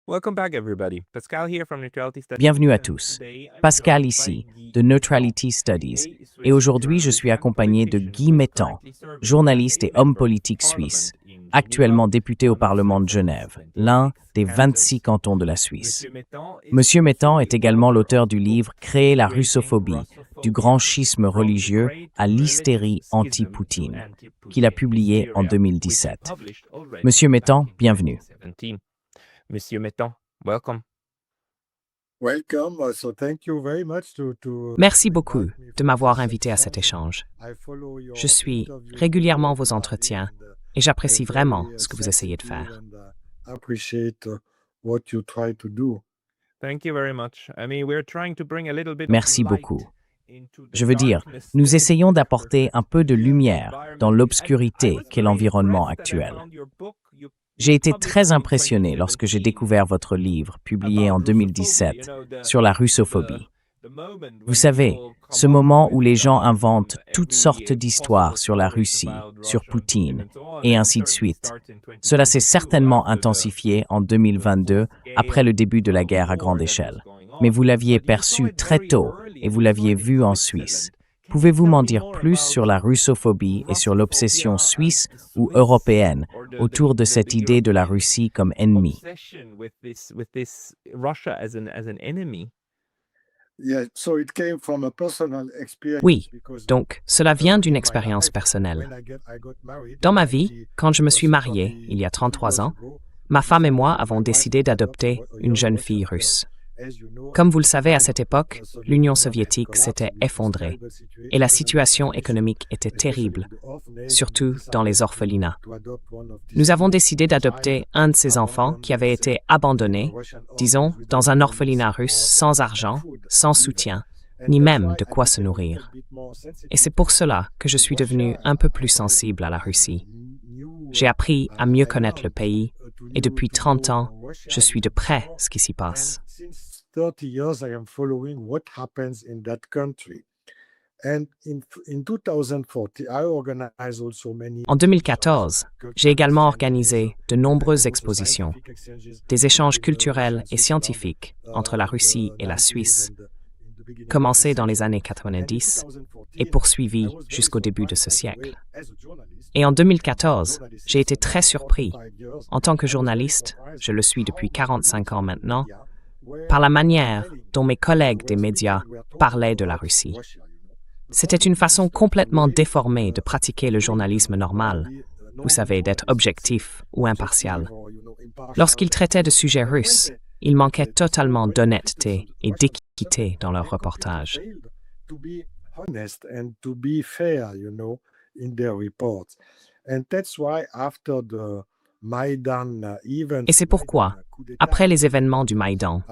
Welcome back, everybody. Pascal here from Neutrality Studies. Bienvenue à tous. Pascal ici, de Neutrality Studies, et aujourd'hui je suis accompagné de Guy Mettan, journaliste et homme politique suisse, actuellement député au Parlement de Genève, l'un des 26 cantons de la Suisse. Monsieur Mettan est également l'auteur du livre « Créer la russophobie, du grand schisme religieux à l'hystérie anti-Poutine » qu'il a publié en 2017. Monsieur Mettan, bienvenue. Monsieur Mettan, welcome. Welcome. So thank you very much Merci beaucoup de m'avoir invité à cet échange. Je suis régulièrement vos entretiens et j'apprécie vraiment ce que vous essayez de faire. Thank you very much. I mean, we're trying to bring a little bit Merci of light beaucoup. into the Je veux dire, darkness nous that essayons is d'apporter un peu de lumière dans l'obscurité I was qu'est very l'environnement impressed that I actuel. found your book. You J'ai été published très in impressionné lorsque j'ai 2017 découvert votre livre, publié en about 2017, russophobia, you know, sur la russophobie. the moment when Vous savez, people ce come up moment où with, les gens inventent toutes every sortes d'histoires possible sur la stories Russie, about sur Russia, Poutine, and so on, et and ainsi de certainly suite. start in Cela s'est 2022 certainement after the intensifié en 2022, après le début de la guerre à grande échelle. Mais vous l'aviez perçu très tôt et vous l'aviez vu en Suisse. Pouvez-vous m'en dire plus sur la russophobie et sur l'obsession suisse ou européenne autour de cette idée de la Russie comme ennemie? obsession with this Russia as an enemy? Oui, donc cela vient d'une expérience personnelle. Dans ma vie, quand je me suis marié, il y a 33 ans, ma femme et moi avons décidé d'adopter une jeune fille russe. Comme vous le savez, à cette époque, l'Union soviétique s'était effondrée et la situation économique était terrible, surtout dans les orphelinats. Nous avons décidé d'adopter un de ces enfants qui avait été abandonné, disons, dans un orphelinat russe sans argent, sans soutien, ni même de quoi se nourrir. Et c'est pour cela que je suis devenu un peu plus sensible à la Russie. J'ai appris à mieux connaître le pays et depuis 30 ans, je suis de près ce qui s'y passe. En 2014, j'ai également organisé de nombreuses expositions, des échanges culturels et scientifiques entre la Russie et la Suisse, commencés dans les années 90 et poursuivis jusqu'au début de ce siècle. Et en 2014, j'ai été très surpris, en tant que journaliste, je le suis depuis 45 ans maintenant, par la manière dont mes collègues des médias parlaient de la Russie. C'était une façon complètement déformée de pratiquer le journalisme normal, vous savez, d'être objectif ou impartial. Lorsqu'ils traitaient de sujets russes, ils manquaient totalement d'honnêteté et d'équité dans leurs reportages. Et c'est pourquoi, après les événements du Maïdan,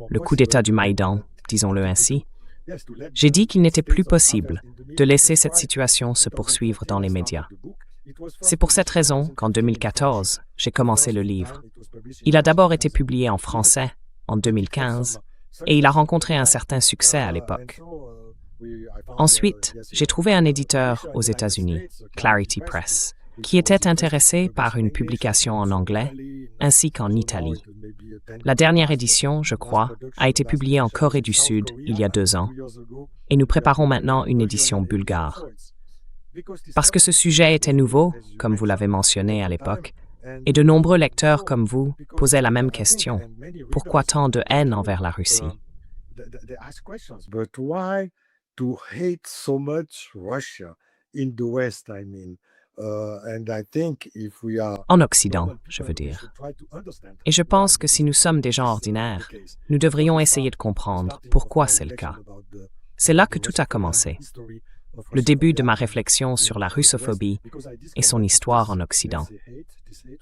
le coup d'État du Maïdan, disons-le ainsi, j'ai dit qu'il n'était plus possible de laisser cette situation se poursuivre dans les médias. C'est pour cette raison qu'en 2014, j'ai commencé le livre. Il a d'abord été publié en français en 2015 et il a rencontré un certain succès à l'époque. Ensuite, j'ai trouvé un éditeur aux États-Unis, Clarity Press, qui était intéressé par une publication en anglais ainsi qu'en Italie. La dernière édition, je crois, a été publiée en Corée du Sud il y a 2 ans et nous préparons maintenant une édition bulgare. Parce que ce sujet était nouveau, comme vous l'avez mentionné à l'époque, et de nombreux lecteurs comme vous posaient la même question. Pourquoi tant de haine envers la Russie? En Occident, je veux dire. Et je pense que si nous sommes des gens ordinaires, nous devrions essayer de comprendre pourquoi c'est le cas. C'est là que tout a commencé. Le début de ma réflexion sur la russophobie et son histoire en Occident.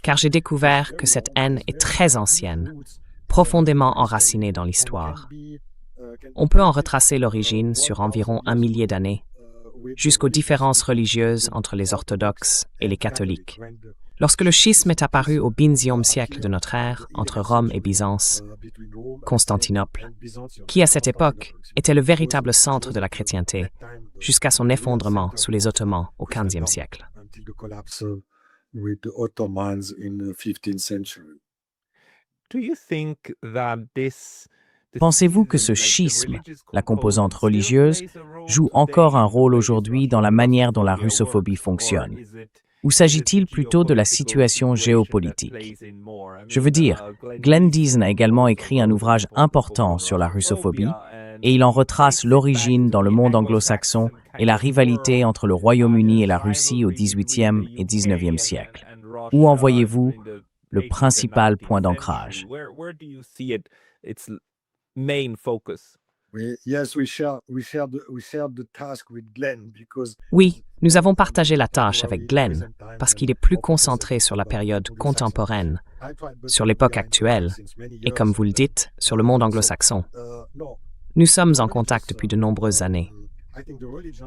Car j'ai découvert que cette haine est très ancienne, profondément enracinée dans l'histoire. On peut en retracer l'origine sur environ 1 millier d'années, jusqu'aux différences religieuses entre les orthodoxes et les catholiques. Lorsque le schisme est apparu au XVe siècle de notre ère, entre Rome et Byzance, Constantinople, qui à cette époque était le véritable centre de la chrétienté, jusqu'à son effondrement sous les Ottomans au XVe siècle. Do you think that this Pensez-vous que ce schisme, la composante religieuse, joue encore un rôle aujourd'hui dans la manière dont la russophobie fonctionne? Ou s'agit-il plutôt de la situation géopolitique? Je veux dire, Glenn Deason a également écrit un ouvrage important sur la russophobie, et il en retrace l'origine dans le monde anglo-saxon et la rivalité entre le Royaume-Uni et la Russie au XVIIIe et XIXe siècle. Où en voyez-vous le principal point d'ancrage? Oui, nous avons partagé la tâche avec Glenn parce qu'il est plus concentré sur la période contemporaine, sur l'époque actuelle, et comme vous le dites, sur le monde anglo-saxon. Nous sommes en contact depuis de nombreuses années.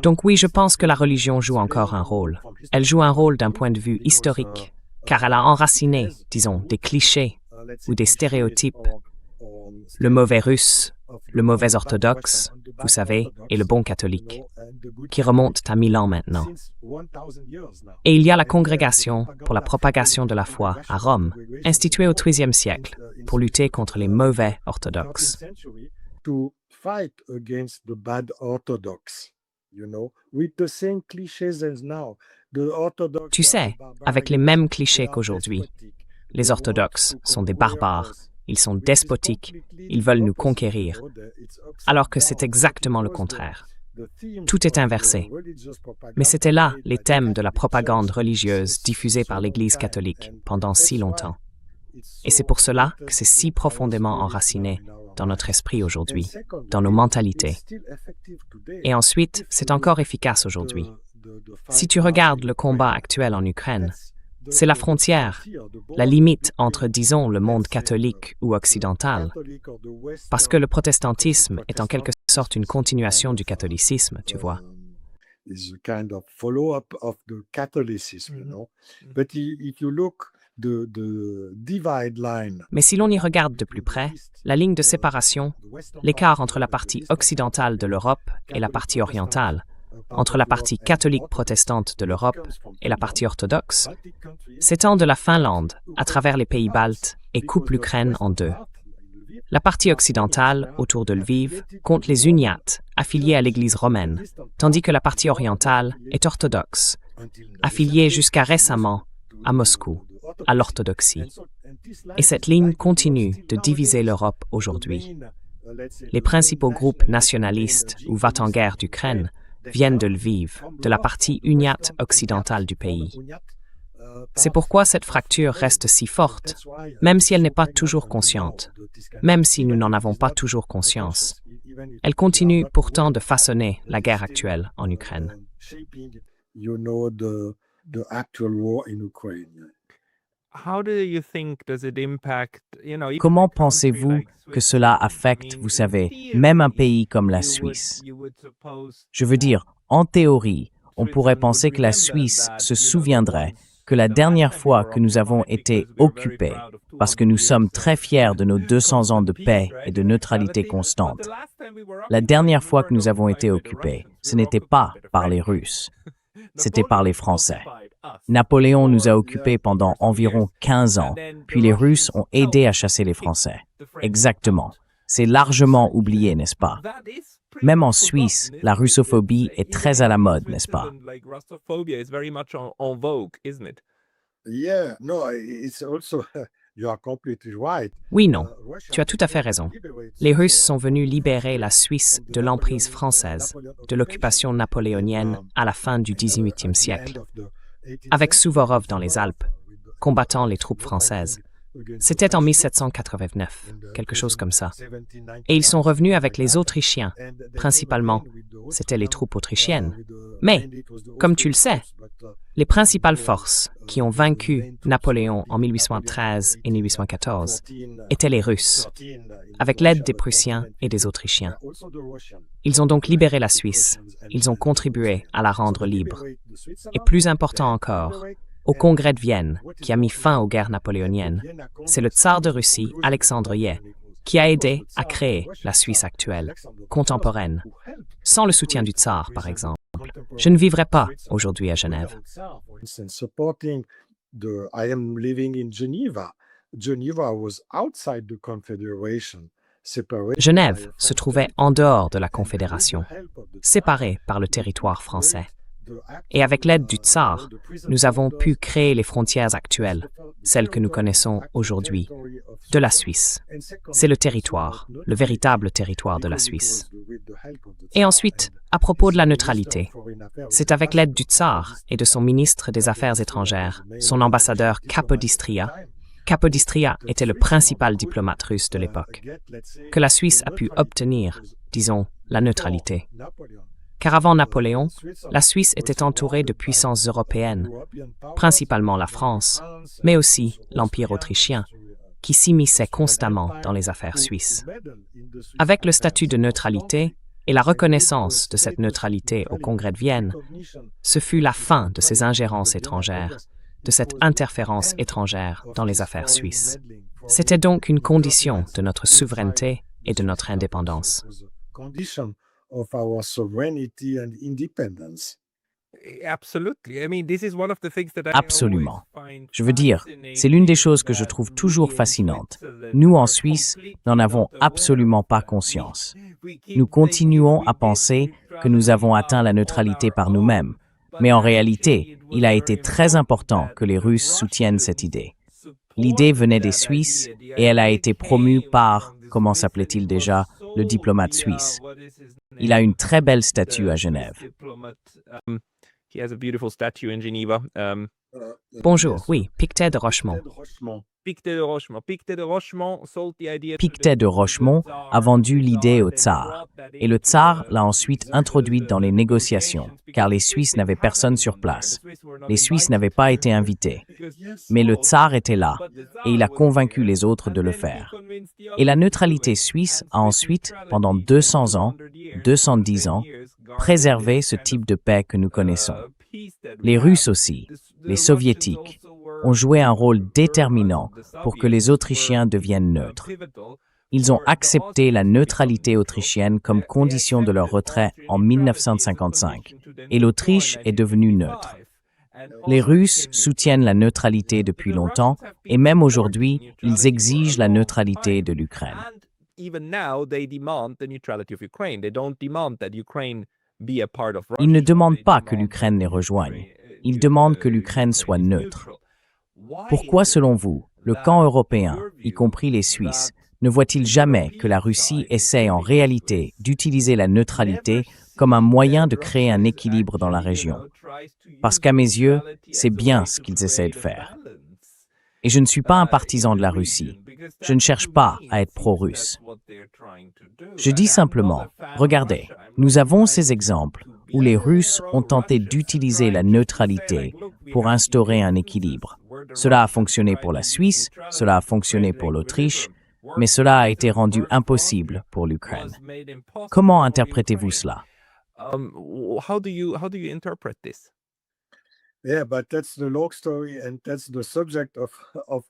Donc oui, je pense que la religion joue encore un rôle. Elle joue un rôle d'un point de vue historique, car elle a enraciné, disons, des clichés ou des stéréotypes. Le mauvais russe, le mauvais orthodoxe, vous savez, et le bon catholique, qui remontent à 1000 ans maintenant. Et il y a la Congrégation pour la propagation de la foi à Rome, instituée au XIIIe siècle, pour lutter contre les mauvais orthodoxes. Tu sais, avec les mêmes clichés qu'aujourd'hui. Les orthodoxes sont des barbares, ils sont despotiques, ils veulent nous conquérir, alors que c'est exactement le contraire. Tout est inversé. Mais c'était là les thèmes de la propagande religieuse diffusée par l'Église catholique pendant si longtemps. Et c'est pour cela que c'est si profondément enraciné dans notre esprit aujourd'hui, dans nos mentalités. Et ensuite, c'est encore efficace aujourd'hui. Si tu regardes le combat actuel en Ukraine, c'est la frontière, la limite entre, disons, le monde catholique ou occidental, parce que le protestantisme est en quelque sorte une continuation du catholicisme, tu vois. Mais si l'on y regarde de plus près, la ligne de séparation, l'écart entre la partie occidentale de l'Europe et la partie orientale, entre la partie catholique protestante de l'Europe et la partie orthodoxe, s'étend de la Finlande à travers les pays baltes et coupe l'Ukraine en deux. La partie occidentale, autour de Lviv, compte les uniates, affiliés à l'Église romaine, tandis que la partie orientale est orthodoxe, affiliée jusqu'à récemment à Moscou, à l'orthodoxie. Et cette ligne continue de diviser l'Europe aujourd'hui. Les principaux groupes nationalistes ou va-t-en-guerre d'Ukraine viennent de Lviv, de la partie uniate occidentale du pays. C'est pourquoi cette fracture reste si forte, même si elle n'est pas toujours consciente, même si nous n'en avons pas toujours conscience. Elle continue pourtant de façonner la guerre actuelle en Ukraine. Comment pensez-vous que cela affecte, vous savez, même un pays comme la Suisse? Je veux dire, en théorie, on pourrait penser que la Suisse se souviendrait que la dernière fois que nous avons été occupés, parce que nous sommes très fiers de nos 200 ans de paix et de neutralité constante, la dernière fois que nous avons été occupés, ce n'était pas par les Russes, c'était par les Français. Napoléon nous a occupés pendant environ 15 ans, puis les Russes ont aidé à chasser les Français. Exactement. C'est largement oublié, n'est-ce pas? Même en Suisse, la russophobie est très à la mode, n'est-ce pas? Oui, non. Tu as tout à fait raison. Les Russes sont venus libérer la Suisse de l'emprise française, de l'occupation napoléonienne à la fin du XVIIIe siècle, avec Souvorov dans les Alpes, combattant les troupes françaises. C'était en 1789, quelque chose comme ça. Et ils sont revenus avec les Autrichiens, principalement. C'étaient les troupes autrichiennes. Mais, comme tu le sais, les principales forces qui ont vaincu Napoléon en 1813 et 1814 étaient les Russes, avec l'aide des Prussiens et des Autrichiens. Ils ont donc libéré la Suisse. Ils ont contribué à la rendre libre. Et plus important encore, au Congrès de Vienne, qui a mis fin aux guerres napoléoniennes, c'est le tsar de Russie, Alexandre II, qui a aidé à créer la Suisse actuelle, contemporaine. Sans le soutien du tsar, par exemple, je ne vivrais pas aujourd'hui à Genève. Genève se trouvait en dehors de la Confédération, séparée par le territoire français. Et avec l'aide du Tsar, nous avons pu créer les frontières actuelles, celles que nous connaissons aujourd'hui, de la Suisse. C'est le territoire, le véritable territoire de la Suisse. Et ensuite, à propos de la neutralité, c'est avec l'aide du Tsar et de son ministre des Affaires étrangères, son ambassadeur Kapodistria. Kapodistria était le principal diplomate russe de l'époque, que la Suisse a pu obtenir, disons, la neutralité. Car avant Napoléon, la Suisse était entourée de puissances européennes, principalement la France, mais aussi l'Empire autrichien, qui s'immisçait constamment dans les affaires suisses. Avec le statut de neutralité et la reconnaissance de cette neutralité au Congrès de Vienne, ce fut la fin de ces ingérences étrangères, de cette interférence étrangère dans les affaires suisses. C'était donc une condition de notre souveraineté et de notre indépendance. Of our sovereignty and independence. Absolument. Je veux dire, c'est l'une des choses que je trouve toujours fascinante. Nous, en Suisse, n'en avons absolument pas conscience. Nous continuons à penser que nous avons atteint la neutralité par nous-mêmes. Mais en réalité, il a été très important que les Russes soutiennent cette idée. L'idée venait des Suisses et elle a été promue par, comment s'appelait-il déjà, le diplomate suisse. Il a une très belle statue à Genève. Bonjour, oui, Pictet de Rochemont. Pictet de Rochemont a vendu l'idée au Tsar, et le Tsar l'a ensuite introduite dans les négociations, car les Suisses n'avaient personne sur place. Les Suisses n'avaient pas été invités. Mais le Tsar était là, et il a convaincu les autres de le faire. Et la neutralité suisse a ensuite, pendant 200 ans, 210 ans, préservé ce type de paix que nous connaissons. Les Russes aussi, les Soviétiques, ont joué un rôle déterminant pour que les Autrichiens deviennent neutres. Ils ont accepté la neutralité autrichienne comme condition de leur retrait en 1955, et l'Autriche est devenue neutre. Les Russes soutiennent la neutralité depuis longtemps, et même aujourd'hui, ils exigent la neutralité de l'Ukraine. Ils ne demandent pas que l'Ukraine les rejoigne, ils demandent que l'Ukraine soit neutre. Pourquoi, selon vous, le camp européen, y compris les Suisses, ne voit-il jamais que la Russie essaie en réalité d'utiliser la neutralité comme un moyen de créer un équilibre dans la région? Parce qu'à mes yeux, c'est bien ce qu'ils essaient de faire. Et je ne suis pas un partisan de la Russie. Je ne cherche pas à être pro-russe. Je dis simplement, regardez, nous avons ces exemples où les Russes ont tenté d'utiliser la neutralité pour instaurer un équilibre. Cela a fonctionné pour la Suisse, cela a fonctionné pour l'Autriche, mais cela a été rendu impossible pour l'Ukraine. Comment interprétez-vous cela?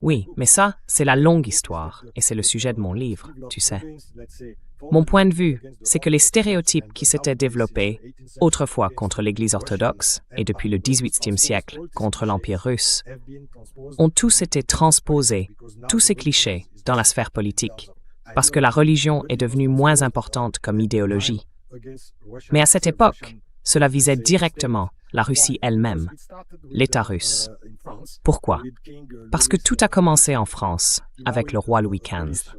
Oui, mais ça, c'est la longue histoire, et c'est le sujet de mon livre, tu sais. Mon point de vue, c'est que les stéréotypes qui s'étaient développés autrefois contre l'Église orthodoxe et depuis le XVIIIe siècle contre l'Empire russe ont tous été transposés, tous ces clichés, dans la sphère politique, parce que la religion est devenue moins importante comme idéologie. Mais à cette époque, cela visait directement la Russie elle-même, l'État russe. Pourquoi? Parce que tout a commencé en France, avec le roi Louis XV.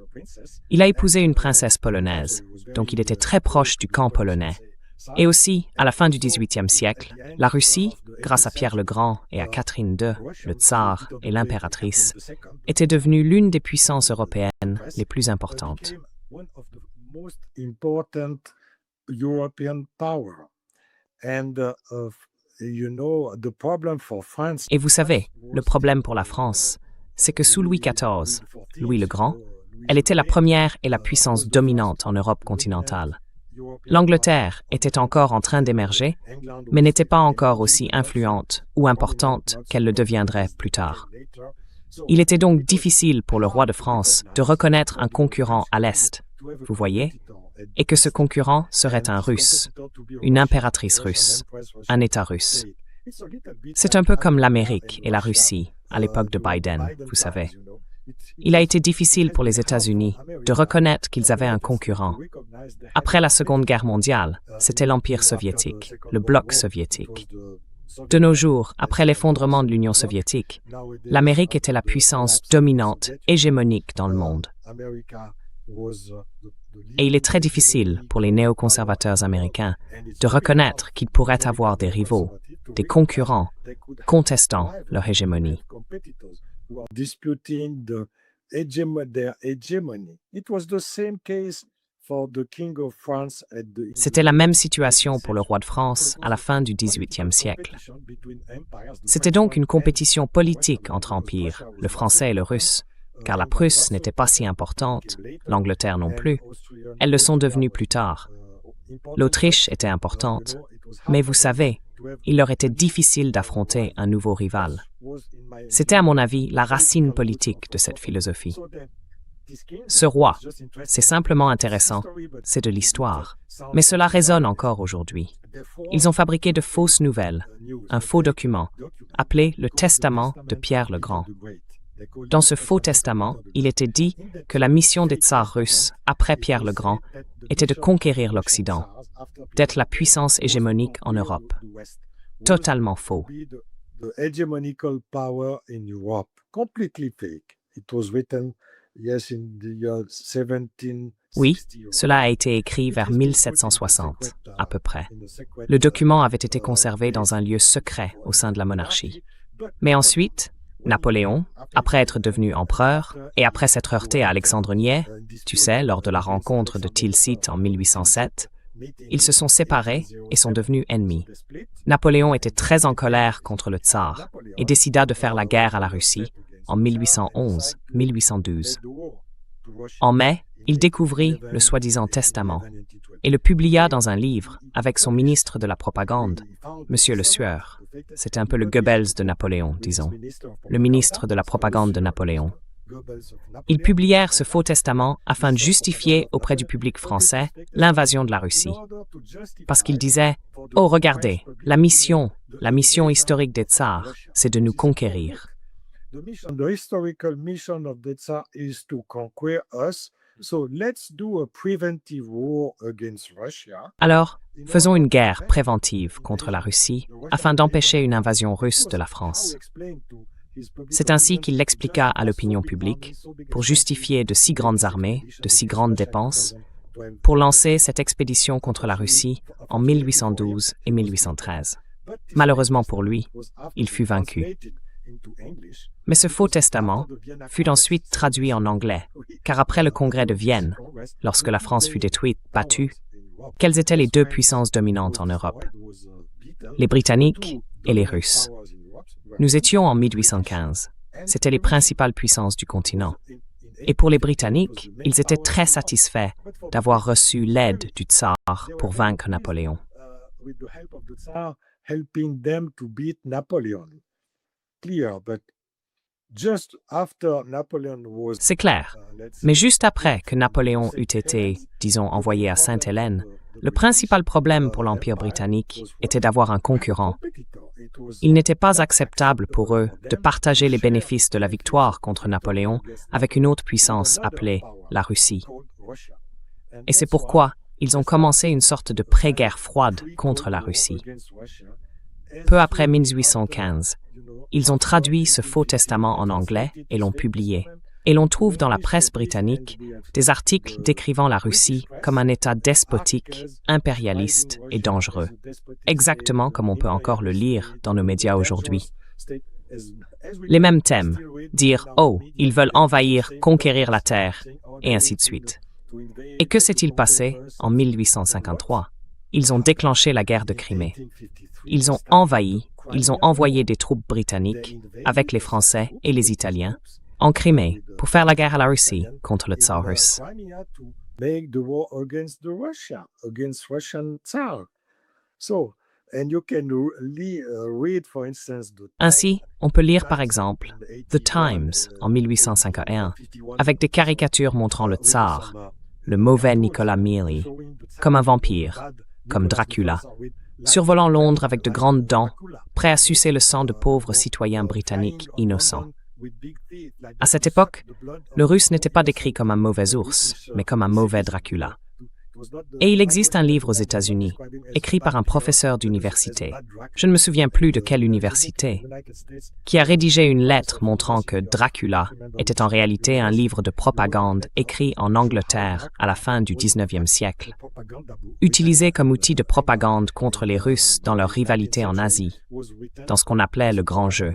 Il a épousé une princesse polonaise, donc il était très proche du camp polonais. Et aussi, à la fin du XVIIIe siècle, la Russie, grâce à Pierre le Grand et à Catherine II, le tsar et l'impératrice, était devenue l'une des puissances européennes les plus importantes. Et vous savez, le problème pour la France, c'est que sous Louis XIV, Louis le Grand, elle était la première et la puissance dominante en Europe continentale. L'Angleterre était encore en train d'émerger, mais n'était pas encore aussi influente ou importante qu'elle le deviendrait plus tard. Il était donc difficile pour le roi de France de reconnaître un concurrent à l'Est, vous voyez, et que ce concurrent serait un Russe, une impératrice russe, un État russe. C'est un peu comme l'Amérique et la Russie à l'époque de Biden, vous savez. Il a été difficile pour les États-Unis de reconnaître qu'ils avaient un concurrent. Après la Seconde Guerre mondiale, c'était l'Empire soviétique, le bloc soviétique. De nos jours, après l'effondrement de l'Union soviétique, l'Amérique était la puissance dominante, hégémonique dans le monde. Et il est très difficile pour les néoconservateurs américains de reconnaître qu'ils pourraient avoir des rivaux, des concurrents, contestant leur hégémonie. C'était la même situation pour le roi de France à la fin du XVIIIe siècle. C'était donc une compétition politique entre empires, le français et le russe, car la Prusse n'était pas si importante, l'Angleterre non plus. Elles le sont devenues plus tard. L'Autriche était importante, mais vous savez, il leur était difficile d'affronter un nouveau rival. C'était à mon avis la racine politique de cette philosophie. Ce roi, c'est simplement intéressant, c'est de l'histoire, mais cela résonne encore aujourd'hui. Ils ont fabriqué de fausses nouvelles, un faux document, appelé le Testament de Pierre le Grand. Dans ce faux testament, il était dit que la mission des tsars russes, après Pierre le Grand, était de conquérir l'Occident, d'être la puissance hégémonique en Europe. Totalement faux. Oui, cela a été écrit vers 1760, à peu près. Le document avait été conservé dans un lieu secret au sein de la monarchie. Mais ensuite, Napoléon, après être devenu empereur et après s'être heurté à Alexandre Niais, tu sais, lors de la rencontre de Tilsit en 1807, ils se sont séparés et sont devenus ennemis. Napoléon était très en colère contre le tsar et décida de faire la guerre à la Russie en 1811-1812. En mai, il découvrit le soi-disant testament et le publia dans un livre avec son ministre de la propagande, Monsieur Le Sueur. C'était un peu le Goebbels de Napoléon, disons, le ministre de la propagande de Napoléon. Ils publièrent ce faux testament afin de justifier auprès du public français l'invasion de la Russie. Parce qu'ils disaient « Oh, regardez, la mission historique des tsars, c'est de nous conquérir. » Alors, faisons une guerre préventive contre la Russie afin d'empêcher une invasion russe de la France. C'est ainsi qu'il l'expliqua à l'opinion publique, pour justifier de si grandes armées, de si grandes dépenses, pour lancer cette expédition contre la Russie en 1812 et 1813. Malheureusement pour lui, il fut vaincu. Mais ce faux testament fut ensuite traduit en anglais, car après le congrès de Vienne, lorsque la France fut détruite, battue, quelles étaient les deux puissances dominantes en Europe? Les Britanniques et les Russes. Nous étions en 1815. C'étaient les principales puissances du continent. Et pour les Britanniques, ils étaient très satisfaits d'avoir reçu l'aide du tsar pour vaincre Napoléon. C'est clair. Mais juste après que Napoléon eut été, disons, envoyé à Sainte-Hélène, le principal problème pour l'Empire britannique était d'avoir un concurrent. Il n'était pas acceptable pour eux de partager les bénéfices de la victoire contre Napoléon avec une autre puissance appelée la Russie. Et c'est pourquoi ils ont commencé une sorte de pré-guerre froide contre la Russie. Peu après 1815, ils ont traduit ce faux testament en anglais et l'ont publié. Et l'on trouve dans la presse britannique des articles décrivant la Russie comme un État despotique, impérialiste et dangereux, exactement comme on peut encore le lire dans nos médias aujourd'hui. Les mêmes thèmes, dire « Oh, ils veulent envahir, conquérir la terre », et ainsi de suite. Et que s'est-il passé en 1853? Ils ont déclenché la guerre de Crimée. Ils ont envahi, ils ont envoyé des troupes britanniques, avec les Français et les Italiens, en Crimée, pour faire la guerre à la Russie contre le tsar russe. Ainsi, on peut lire par exemple The Times en 1851, avec des caricatures montrant le tsar, le mauvais Nicolas Mealy, comme un vampire, comme Dracula, survolant Londres avec de grandes dents, prêt à sucer le sang de pauvres citoyens britanniques innocents. À cette époque, le Russe n'était pas décrit comme un mauvais ours, mais comme un mauvais Dracula. Et il existe un livre aux États-Unis, écrit par un professeur d'université, je ne me souviens plus de quelle université, qui a rédigé une lettre montrant que Dracula était en réalité un livre de propagande écrit en Angleterre à la fin du XIXe siècle, utilisé comme outil de propagande contre les Russes dans leur rivalité en Asie, dans ce qu'on appelait le Grand Jeu.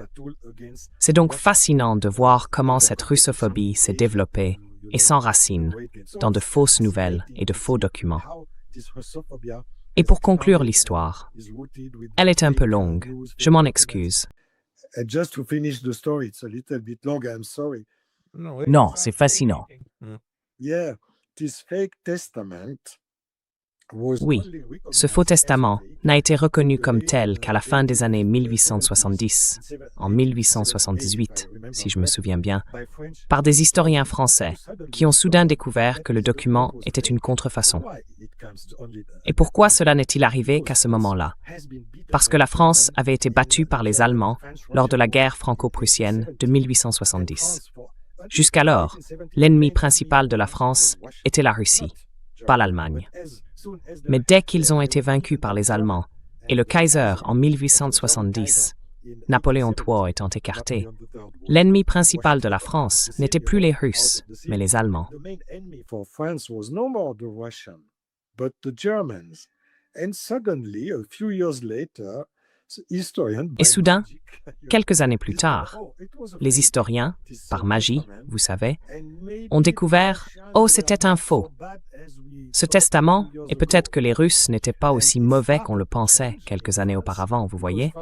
C'est donc fascinant de voir comment cette russophobie s'est développée et s'enracine dans de fausses nouvelles et de faux documents. Et pour conclure l'histoire, elle est un peu longue, je m'en excuse. Non, c'est fascinant. Oui, ce faux testament n'a été reconnu comme tel qu'à la fin des années 1870, en 1878, si je me souviens bien, par des historiens français qui ont soudain découvert que le document était une contrefaçon. Et pourquoi cela n'est-il arrivé qu'à ce moment-là? Parce que la France avait été battue par les Allemands lors de la guerre franco-prussienne de 1870. Jusqu'alors, l'ennemi principal de la France était la Russie, pas l'Allemagne. Mais dès qu'ils ont été vaincus par les Allemands, et le Kaiser en 1870, Napoléon III étant écarté, l'ennemi principal de la France n'était plus les Russes, mais les Allemands. Et soudain, quelques années plus tard, les historiens, par magie, vous savez, ont découvert « Oh, c'était un faux ». Ce testament, et peut-être que les Russes n'étaient pas aussi mauvais qu'on le pensait quelques années auparavant, vous voyez.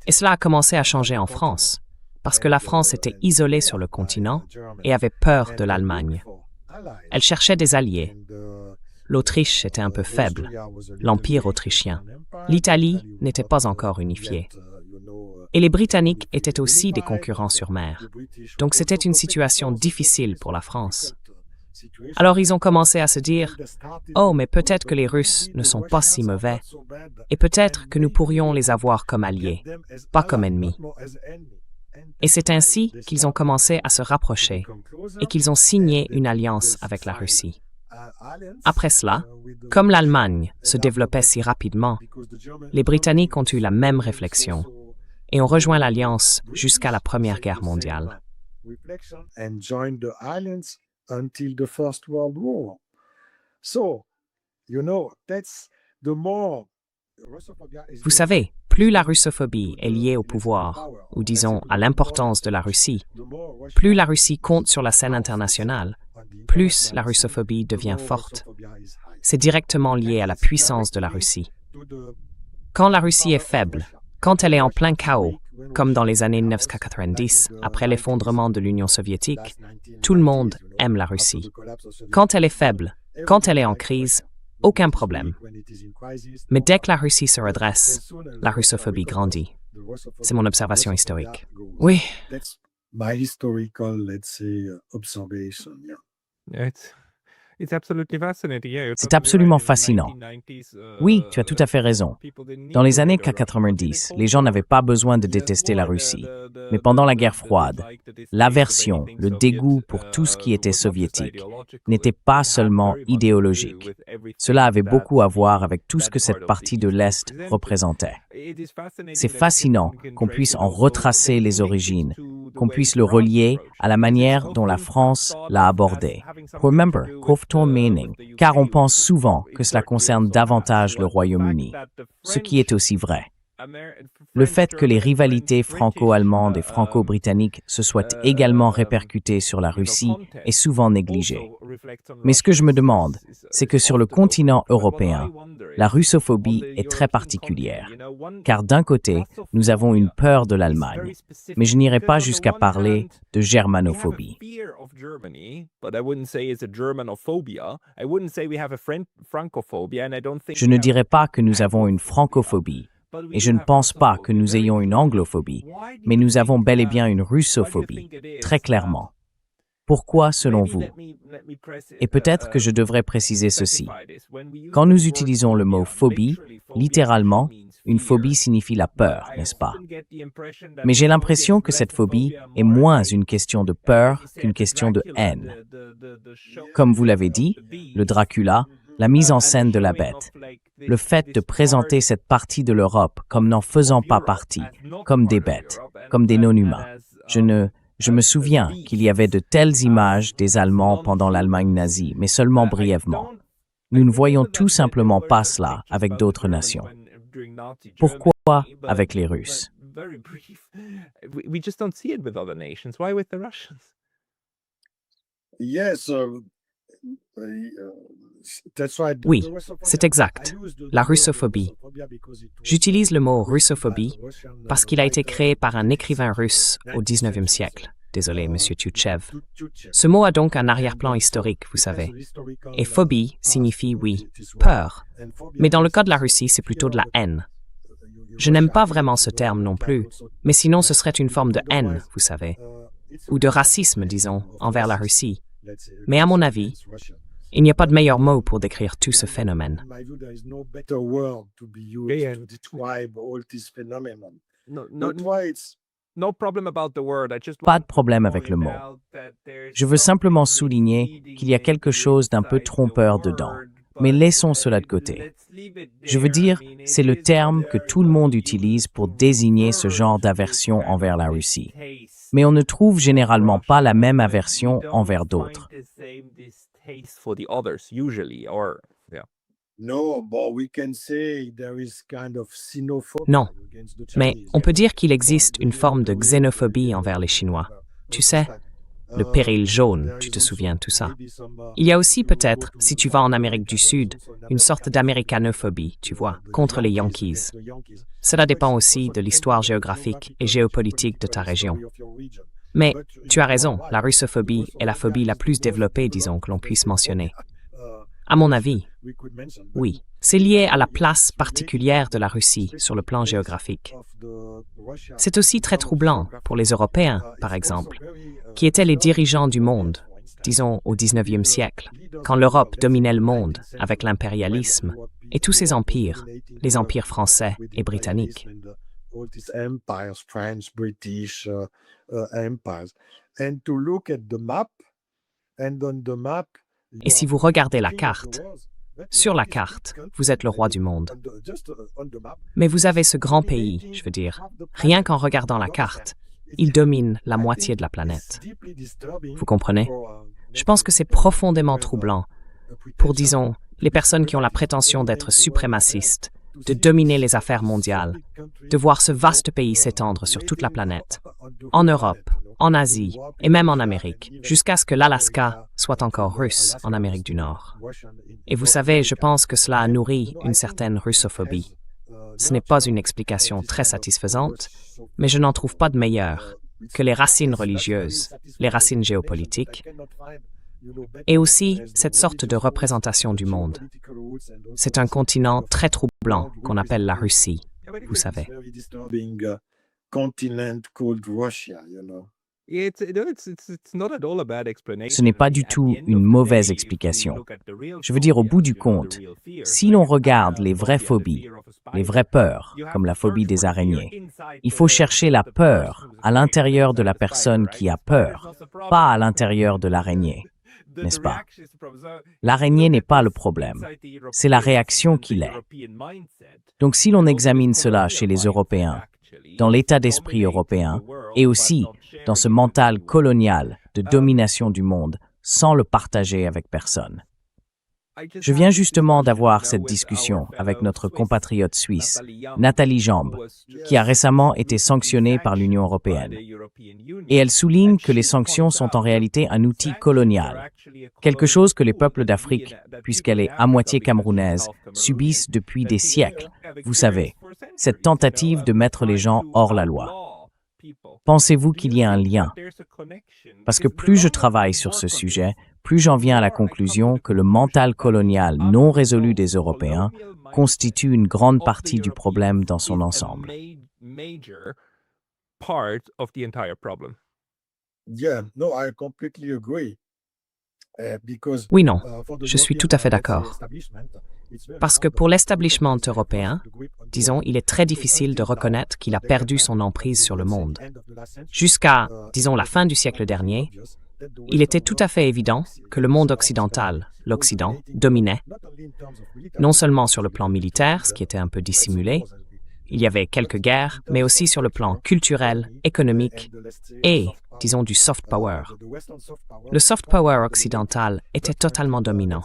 Et cela a commencé à changer en France, parce que la France était isolée sur le continent et avait peur de l'Allemagne. Elle cherchait des alliés. L'Autriche était un peu faible, l'Empire autrichien. L'Italie n'était pas encore unifiée. Et les Britanniques étaient aussi des concurrents sur mer. Donc c'était une situation difficile pour la France. Alors ils ont commencé à se dire « Oh, mais peut-être que les Russes ne sont pas si mauvais, et peut-être que nous pourrions les avoir comme alliés, pas comme ennemis. » Et c'est ainsi qu'ils ont commencé à se rapprocher et qu'ils ont signé une alliance avec la Russie. Après cela, comme l'Allemagne se développait si rapidement, les Britanniques ont eu la même réflexion et ont rejoint l'alliance jusqu'à la Première Guerre mondiale. Vous savez, plus la russophobie est liée au pouvoir, ou disons à l'importance de la Russie, plus la Russie compte sur la scène internationale, plus la russophobie devient forte. C'est directement lié à la puissance de la Russie. Quand la Russie est faible, quand elle est en plein chaos, comme dans les années 1990, après l'effondrement de l'Union soviétique, tout le monde aime la Russie. Quand elle est faible, quand elle est en crise, aucun problème. Mais dès que la Russie se redresse, la russophobie grandit. C'est mon observation historique. Oui. C'est absolument fascinant. Oui, tu as tout à fait raison. Dans les années 90, les gens n'avaient pas besoin de détester la Russie. Mais pendant la guerre froide, l'aversion, le dégoût pour tout ce qui était soviétique n'était pas seulement idéologique. Cela avait beaucoup à voir avec tout ce que cette partie de l'Est représentait. C'est fascinant qu'on puisse en retracer les origines, qu'on puisse le relier à la manière dont la France l'a abordé. Remember, meaning, car on pense souvent que cela concerne davantage le Royaume-Uni, ce qui est aussi vrai. Le fait que les rivalités franco-allemandes et franco-britanniques se soient également répercutées sur la Russie est souvent négligé. Mais ce que je me demande, c'est que sur le continent européen, la russophobie est très particulière, car d'un côté, nous avons une peur de l'Allemagne, mais je n'irai pas jusqu'à parler de germanophobie. Je ne dirais pas que nous avons une francophobie, et je ne pense pas que nous ayons une anglophobie, mais nous avons bel et bien une russophobie, très clairement. Pourquoi, selon vous? Et peut-être que je devrais préciser ceci. Quand nous utilisons le mot « phobie », littéralement, Une phobie signifie la peur, n'est-ce pas? Mais j'ai l'impression que cette phobie est moins une question de peur qu'une question de haine. Comme vous l'avez dit, le Dracula, la mise en scène de la bête, le fait de présenter cette partie de l'Europe comme n'en faisant pas partie, comme des bêtes, comme des non-humains. Je me souviens qu'il y avait de telles images des Allemands pendant l'Allemagne nazie, mais seulement brièvement. Nous ne voyons tout simplement pas cela avec d'autres nations. Pourquoi avec les Russes? We just don't see it with other nations. Why with the Russians? Yes, that's right. Oui, c'est exact. La russophobie. J'utilise le mot russophobie parce qu'il a été créé par un écrivain russe au XIXe siècle. Désolé, Monsieur Tchouchtchev. Ce mot a donc un arrière-plan historique, vous savez. Et phobie signifie, oui, peur. Mais dans le cas de la Russie, c'est plutôt de la haine. Je n'aime pas vraiment ce terme non plus, mais sinon ce serait une forme de haine, vous savez, ou de racisme, disons, envers la Russie. Mais à mon avis, il n'y a pas de meilleur mot pour décrire tout ce phénomène. Pas de problème avec le mot. Je veux simplement souligner qu'il y a quelque chose d'un peu trompeur dedans. Mais laissons cela de côté. Je veux dire, c'est le terme que tout le monde utilise pour désigner ce genre d'aversion envers la Russie. Mais on ne trouve généralement pas la même aversion envers d'autres. Non, mais on peut dire qu'il existe une forme de xénophobie envers les Chinois. Tu sais, le péril jaune, tu te souviens, tout ça. Il y a aussi peut-être, si tu vas en Amérique du Sud, une sorte d'américanophobie, tu vois, contre les Yankees. Cela dépend aussi de l'histoire géographique et géopolitique de ta région. Mais tu as raison, la russophobie est la phobie la plus développée, disons, que l'on puisse mentionner. À mon avis, oui, c'est lié à la place particulière de la Russie sur le plan géographique. C'est aussi très troublant pour les Européens, par exemple, qui étaient les dirigeants du monde, disons au XIXe siècle, quand l'Europe dominait le monde avec l'impérialisme et tous ces empires, les empires français et britanniques. Et si vous regardez la carte, sur la carte, vous êtes le roi du monde. Mais vous avez ce grand pays, je veux dire, rien qu'en regardant la carte, il domine la moitié de la planète. Vous comprenez? Je pense que c'est profondément troublant pour, disons, les personnes qui ont la prétention d'être suprémacistes, de dominer les affaires mondiales, de voir ce vaste pays s'étendre sur toute la planète, en Europe, en Asie et même en Amérique, jusqu'à ce que l'Alaska soit encore russe en Amérique du Nord. Et vous savez, je pense que cela a nourri une certaine russophobie. Ce n'est pas une explication très satisfaisante, mais je n'en trouve pas de meilleure que les racines religieuses, les racines géopolitiques, et aussi cette sorte de représentation du monde. C'est un continent très troublant qu'on appelle la Russie, vous savez. Ce n'est pas du tout une mauvaise explication. Je veux dire, au bout du compte, si l'on regarde les vraies phobies, les vraies peurs, comme la phobie des araignées, il faut chercher la peur à l'intérieur de la personne qui a peur, pas à l'intérieur de l'araignée, n'est-ce pas? L'araignée n'est pas le problème, c'est la réaction qui l'est. Donc si l'on examine cela chez les Européens, dans l'état d'esprit européen, et aussi dans ce mental colonial de domination du monde, sans le partager avec personne. Je viens justement d'avoir cette discussion avec notre compatriote suisse, Nathalie Jambe, qui a récemment été sanctionnée par l'Union européenne. Et elle souligne que les sanctions sont en réalité un outil colonial, quelque chose que les peuples d'Afrique, puisqu'elle est à moitié camerounaise, subissent depuis des siècles. Vous savez, cette tentative de mettre les gens hors la loi. Pensez-vous qu'il y a un lien? Parce que plus je travaille sur ce sujet, plus j'en viens à la conclusion que le mental colonial non résolu des Européens constitue une grande partie du problème dans son ensemble. Oui, non, je suis tout à fait d'accord. Parce que pour l'establishment européen, disons, il est très difficile de reconnaître qu'il a perdu son emprise sur le monde. Jusqu'à, disons, la fin du siècle dernier, il était tout à fait évident que le monde occidental, l'Occident, dominait, non seulement sur le plan militaire, ce qui était un peu dissimulé, il y avait quelques guerres, mais aussi sur le plan culturel, économique et, disons, du soft power. Le soft power occidental était totalement dominant.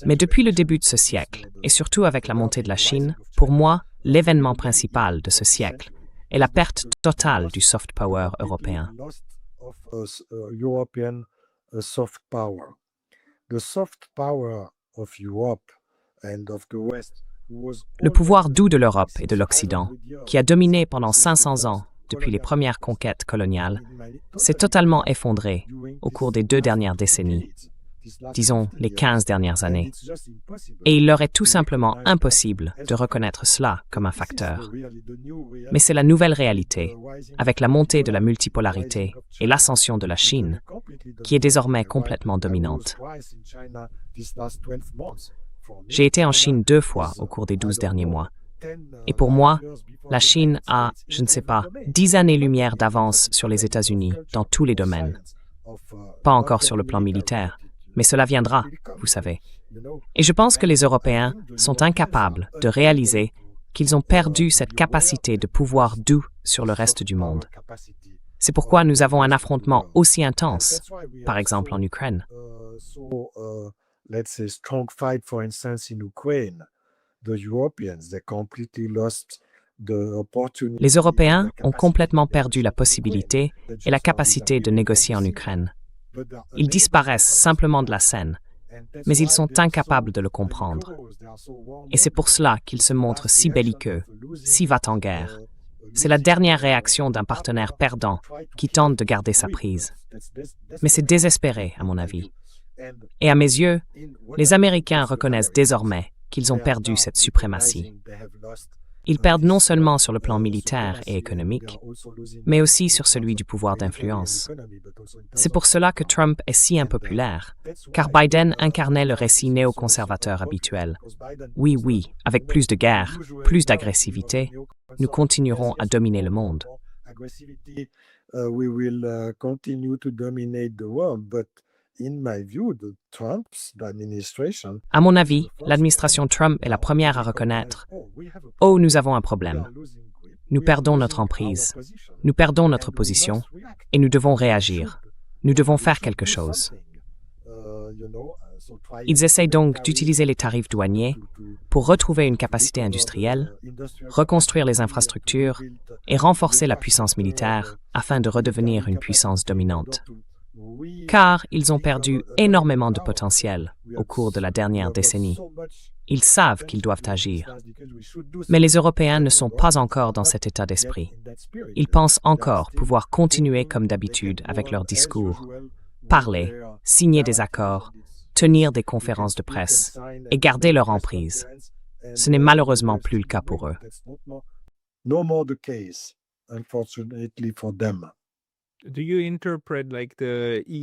Mais depuis le début de ce siècle, et surtout avec la montée de la Chine, pour moi, l'événement principal de ce siècle est la perte totale du soft power européen. European soft power. The soft power of Europe and of the West was Le pouvoir doux de l'Europe et de l'Occident, qui a dominé pendant 500 ans depuis les premières conquêtes coloniales, s'est totalement effondré au cours des 2 dernières décennies, disons les 15 dernières années. Et il leur est tout simplement impossible de reconnaître cela comme un facteur. Mais c'est la nouvelle réalité, avec la montée de la multipolarité et l'ascension de la Chine, qui est désormais complètement dominante. J'ai été en Chine 2 fois au cours des 12 derniers mois. Et pour moi, la Chine a, je ne sais pas, 10 années-lumière d'avance sur les États-Unis dans tous les domaines. Pas encore sur le plan militaire, mais cela viendra, vous savez. Et je pense que les Européens sont incapables de réaliser qu'ils ont perdu cette capacité de pouvoir doux sur le reste du monde. C'est pourquoi nous avons un affrontement aussi intense, par exemple en Ukraine. Let's say, strong fight, for instance, in Ukraine. The Europeans, they completely lost the opportunity. Les Européens ont complètement perdu la possibilité et la capacité de négocier en Ukraine. Ils disparaissent simplement de la scène, mais ils sont incapables de le comprendre. Et c'est pour cela qu'ils se montrent si belliqueux, si va-t-en-guerre. C'est la dernière réaction d'un partenaire perdant qui tente de garder sa prise. Mais c'est désespéré, à mon avis. Et à mes yeux, les Américains reconnaissent désormais qu'ils ont perdu cette suprématie. Ils perdent non seulement sur le plan militaire et économique, mais aussi sur celui du pouvoir d'influence. C'est pour cela que Trump est si impopulaire, car Biden incarnait le récit néoconservateur habituel. Oui, oui, avec plus de guerre, plus d'agressivité, nous continuerons à dominer le monde. We will continue to dominate the world, but in my view, Trump's administration. À mon avis, l'administration Trump est la première à reconnaître « Oh, nous avons un problème. Nous perdons notre emprise. Nous perdons notre position et nous devons réagir. Nous devons faire quelque chose. » Ils essayent donc d'utiliser les tarifs douaniers pour retrouver une capacité industrielle, reconstruire les infrastructures et renforcer la puissance militaire afin de redevenir une puissance dominante. Car ils ont perdu énormément de potentiel au cours de la dernière décennie. Ils savent qu'ils doivent agir. Mais les Européens ne sont pas encore dans cet état d'esprit. Ils pensent encore pouvoir continuer comme d'habitude avec leurs discours, parler, signer des accords, tenir des conférences de presse et garder leur emprise. Ce n'est malheureusement plus le cas pour eux. No more the case, unfortunately for them.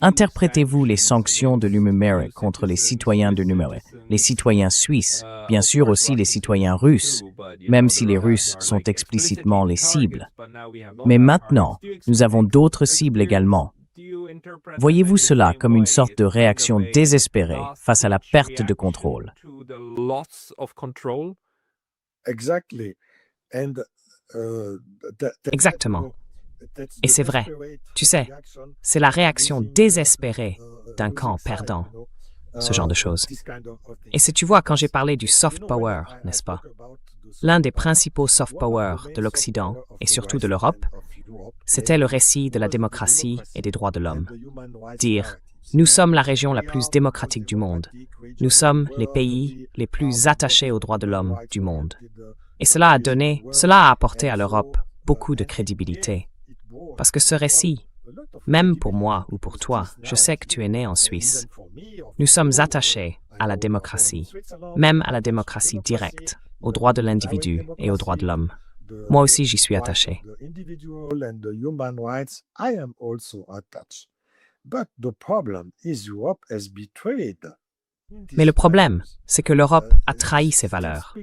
Interprétez-vous les sanctions de l'UE contre les citoyens de l'UE, les citoyens suisses, bien sûr aussi les citoyens russes, même si les Russes sont explicitement les cibles. Mais maintenant, nous avons d'autres cibles également. Voyez-vous cela comme une sorte de réaction désespérée face à la perte de contrôle? Exactly. And, Exactement. Et c'est vrai. Tu sais, c'est la réaction désespérée d'un camp perdant, ce genre de choses. Et si tu vois, quand j'ai parlé du soft power, n'est-ce pas? L'un des principaux soft power de l'Occident, et surtout de l'Europe, c'était le récit de la démocratie et des droits de l'homme. Dire « Nous sommes la région la plus démocratique du monde. Nous sommes les pays les plus attachés aux droits de l'homme du monde. » Et cela a apporté à l'Europe beaucoup de crédibilité. Parce que ce récit, même pour moi ou pour toi, je sais que tu es né en Suisse, nous sommes attachés à la démocratie, même à la démocratie directe, aux droits de l'individu et aux droits de l'homme. Moi aussi, j'y suis attaché. But the problem is Europe has betrayed Mais le problème, c'est que l'Europe a trahi ses valeurs.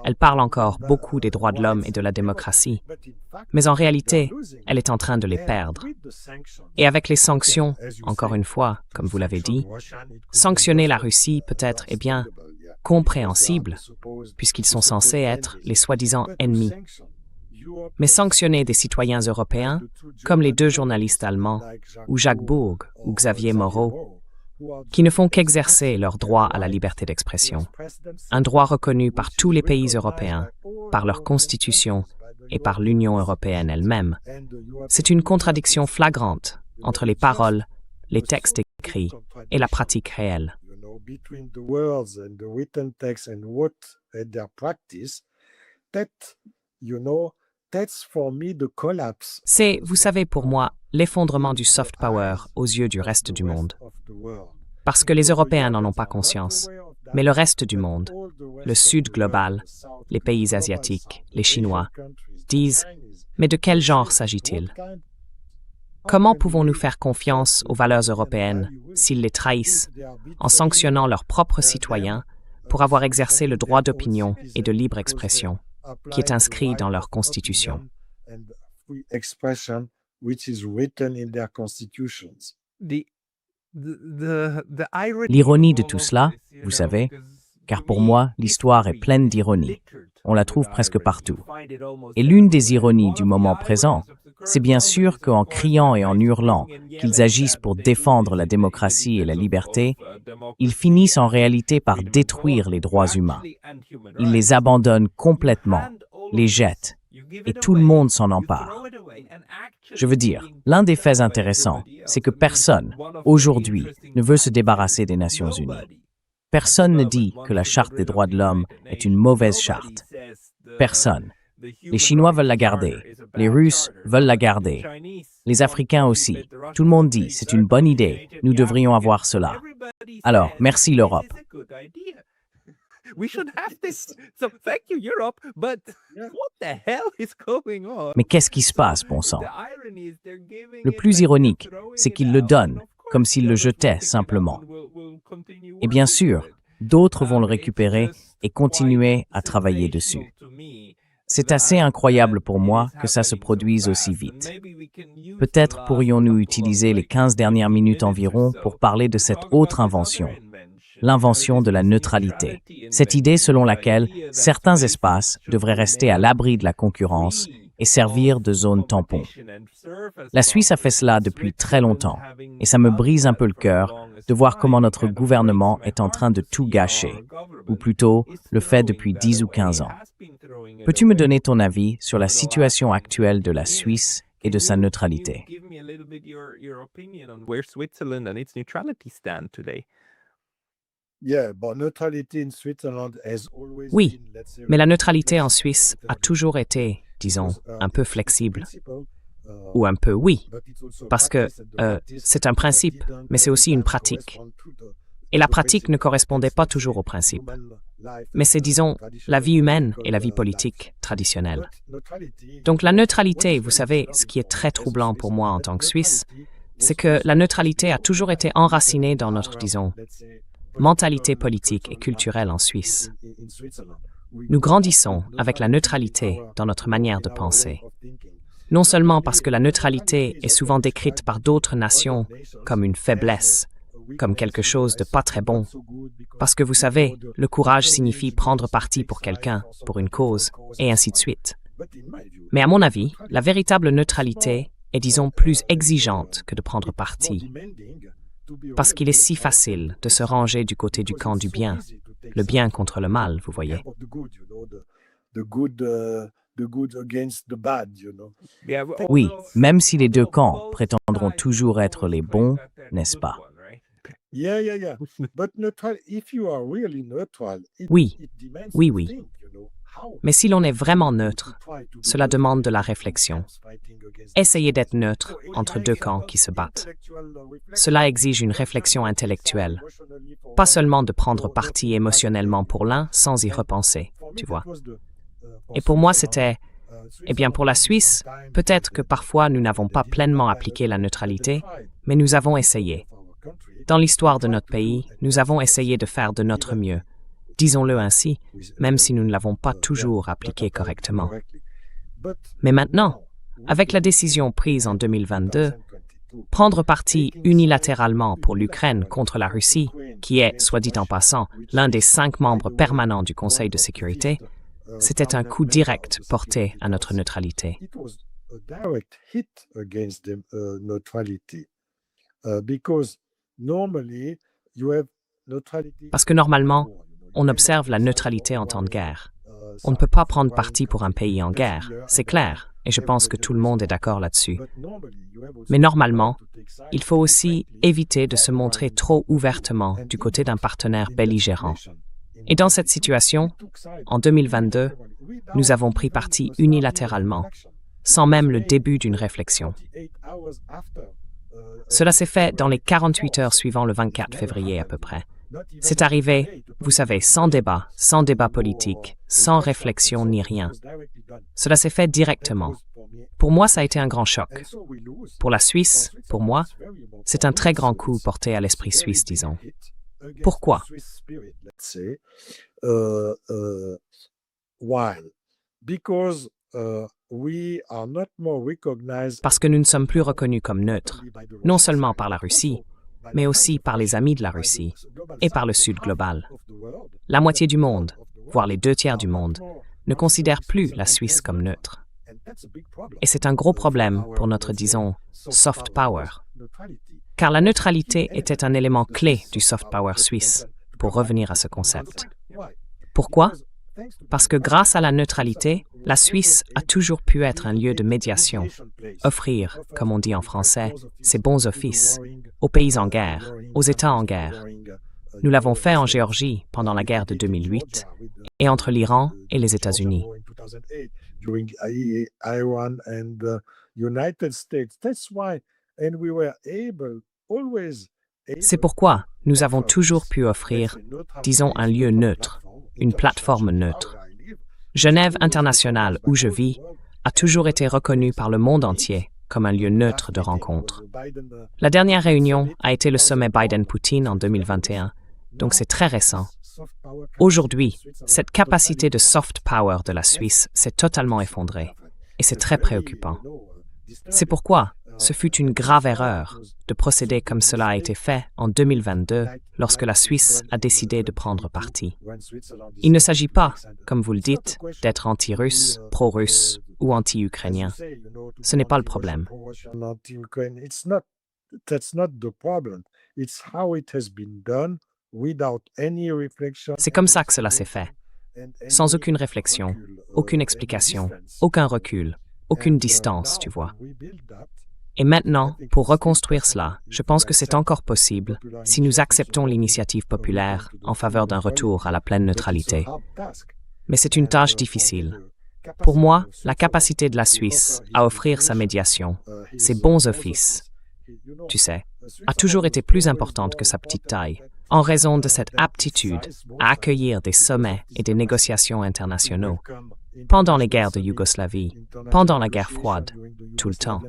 Elle parle encore beaucoup des droits de l'homme et de la démocratie, mais en réalité, elle est en train de les perdre. Et avec les sanctions, encore une fois, comme vous l'avez dit, sanctionner la Russie peut-être est bien compréhensible, puisqu'ils sont censés être les soi-disant ennemis. Mais sanctionner des citoyens européens, comme les deux journalistes allemands, ou Jacques Bourg, ou Xavier Moreau, qui ne font qu'exercer leur droit à la liberté d'expression, un droit reconnu par tous les pays européens, par leur constitution et par l'Union européenne elle-même. C'est une contradiction flagrante entre les paroles, les textes écrits et la pratique réelle. C'est, vous savez, pour moi, l'effondrement du soft power aux yeux du reste du monde. Parce que les Européens n'en ont pas conscience, mais le reste du monde, le Sud global, les pays asiatiques, les Chinois, disent « Mais de quel genre s'agit-il ? Comment pouvons-nous faire confiance aux valeurs européennes s'ils les trahissent en sanctionnant leurs propres citoyens pour avoir exercé le droit d'opinion et de libre expression qui est inscrit dans leur constitution ?» L'ironie de tout cela, vous savez, car pour moi, l'histoire est pleine d'ironie. On la trouve presque partout. Et l'une des ironies du moment présent, c'est bien sûr qu'en criant et en hurlant qu'ils agissent pour défendre la démocratie et la liberté, ils finissent en réalité par détruire les droits humains. Ils les abandonnent complètement, les jettent, et tout le monde s'en empare. Je veux dire, l'un des faits intéressants, c'est que personne, aujourd'hui, ne veut se débarrasser des Nations Unies. Personne ne dit que la Charte des droits de l'homme est une mauvaise charte. Personne. Les Chinois veulent la garder. Les Russes veulent la garder. Les Africains aussi. Tout le monde dit, c'est une bonne idée. Nous devrions avoir cela. Alors, merci l'Europe. We should have this. So thank you, Europe. But what the hell is going on? Mais qu'est-ce qui se passe, bon sang? Le plus ironique, c'est qu'ils le donnent, comme s'ils le jetaient simplement. Et bien sûr, d'autres vont le récupérer et continuer à travailler dessus. C'est assez incroyable pour moi que ça se produise aussi vite. Peut-être pourrions-nous utiliser les 15 dernières minutes environ pour parler de cette autre invention. L'invention de la neutralité. Cette idée selon laquelle certains espaces devraient rester à l'abri de la concurrence et servir de zone tampon. La Suisse a fait cela depuis très longtemps, et ça me brise un peu le cœur de voir comment notre gouvernement est en train de tout gâcher, ou plutôt le fait depuis 10 ou 15 ans. Peux-tu me donner ton avis sur la situation actuelle de la Suisse et de sa neutralité? Oui, mais la neutralité en Suisse a toujours été, disons, un peu flexible. Ou un peu oui, parce que c'est un principe, mais c'est aussi une pratique. Et la pratique ne correspondait pas toujours au principe. Mais c'est, disons, la vie humaine et la vie politique traditionnelle. Donc la neutralité, vous savez, ce qui est très troublant pour moi en tant que Suisse, c'est que la neutralité a toujours été enracinée dans notre, disons, mentalité politique et culturelle en Suisse. Nous grandissons avec la neutralité dans notre manière de penser. Non seulement parce que la neutralité est souvent décrite par d'autres nations comme une faiblesse, comme quelque chose de pas très bon, parce que vous savez, le courage signifie prendre parti pour quelqu'un, pour une cause, et ainsi de suite. Mais à mon avis, la véritable neutralité est, disons, plus exigeante que de prendre parti. Parce qu'il est si facile de se ranger du côté du camp du bien, le bien contre le mal, vous voyez. Oui, même si les deux camps prétendront toujours être les bons, n'est-ce pas? Oui, oui, oui. Mais si l'on est vraiment neutre, cela demande de la réflexion. Essayez d'être neutre entre deux camps qui se battent. Cela exige une réflexion intellectuelle, pas seulement de prendre parti émotionnellement pour l'un sans y repenser, tu vois. Et pour moi, c'était, eh bien pour la Suisse, peut-être que parfois nous n'avons pas pleinement appliqué la neutralité, mais nous avons essayé. Dans l'histoire de notre pays, nous avons essayé de faire de notre mieux, disons-le ainsi, même si nous ne l'avons pas toujours appliqué correctement. Mais maintenant, avec la décision prise en 2022, prendre parti unilatéralement pour l'Ukraine contre la Russie, qui est, soit dit en passant, l'un des 5 membres permanents du Conseil de sécurité, c'était un coup direct porté à notre neutralité. Parce que normalement, on observe la neutralité en temps de guerre. On ne peut pas prendre parti pour un pays en guerre, c'est clair, et je pense que tout le monde est d'accord là-dessus. Mais normalement, il faut aussi éviter de se montrer trop ouvertement du côté d'un partenaire belligérant. Et dans cette situation, en 2022, nous avons pris parti unilatéralement, sans même le début d'une réflexion. Cela s'est fait dans les 48 heures suivant le 24 février à peu près. C'est arrivé, vous savez, sans débat politique, sans réflexion ni rien. Cela s'est fait directement. Pour moi, ça a été un grand choc. Pour la Suisse, pour moi, c'est un très grand coup porté à l'esprit suisse, disons. Pourquoi? Parce que nous ne sommes plus reconnus comme neutres, non seulement par la Russie, mais aussi par les amis de la Russie et par le Sud global. La moitié du monde, voire les 2/3 du monde, ne considère plus la Suisse comme neutre. Et c'est un gros problème pour notre, disons, soft power. Car la neutralité était un élément clé du soft power suisse, pour revenir à ce concept. Pourquoi? Parce que grâce à la neutralité, la Suisse a toujours pu être un lieu de médiation, offrir, comme on dit en français, ses bons offices aux pays en guerre, aux États en guerre. Nous l'avons fait en Géorgie pendant la guerre de 2008 et entre l'Iran et les États-Unis. C'est pourquoi nous avons toujours pu offrir, disons, un lieu neutre, une plateforme neutre. Genève internationale, où je vis, a toujours été reconnue par le monde entier comme un lieu neutre de rencontre. La dernière réunion a été le sommet Biden-Poutine en 2021, donc c'est très récent. Aujourd'hui, cette capacité de soft power de la Suisse s'est totalement effondrée, et c'est très préoccupant. C'est pourquoi ce fut une grave erreur de procéder comme cela a été fait en 2022 lorsque la Suisse a décidé de prendre parti. Il ne s'agit pas, comme vous le dites, d'être anti-russe, pro-russe ou anti-ukrainien. Ce n'est pas le problème. C'est comme ça que cela s'est fait, sans aucune réflexion, aucune explication, aucun recul, aucune distance, tu vois. Et maintenant, pour reconstruire cela, je pense que c'est encore possible si nous acceptons l'initiative populaire en faveur d'un retour à la pleine neutralité. Mais c'est une tâche difficile. Pour moi, la capacité de la Suisse à offrir sa médiation, ses bons offices, tu sais, a toujours été plus importante que sa petite taille, en raison de cette aptitude à accueillir des sommets et des négociations internationaux, pendant les guerres de Yougoslavie, pendant la guerre froide, tout le temps.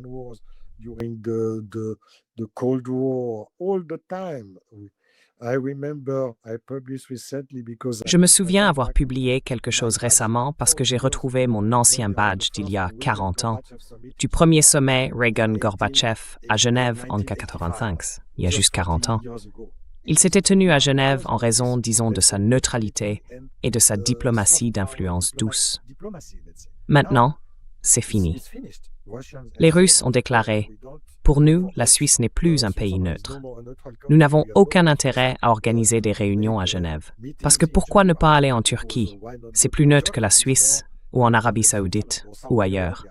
Je me souviens avoir publié quelque chose récemment parce que j'ai retrouvé mon ancien badge d'il y a 40 ans, du premier sommet Reagan-Gorbatchev à Genève en 1985, il y a juste 40 ans. Il s'était tenu à Genève en raison, disons, de sa neutralité et de sa diplomatie d'influence douce. Maintenant, c'est fini. Les Russes ont déclaré « Pour nous, la Suisse n'est plus un pays neutre. Nous n'avons aucun intérêt à organiser des réunions à Genève. Parce que pourquoi ne pas aller en Turquie? C'est plus neutre que la Suisse, ou en Arabie Saoudite, ou ailleurs.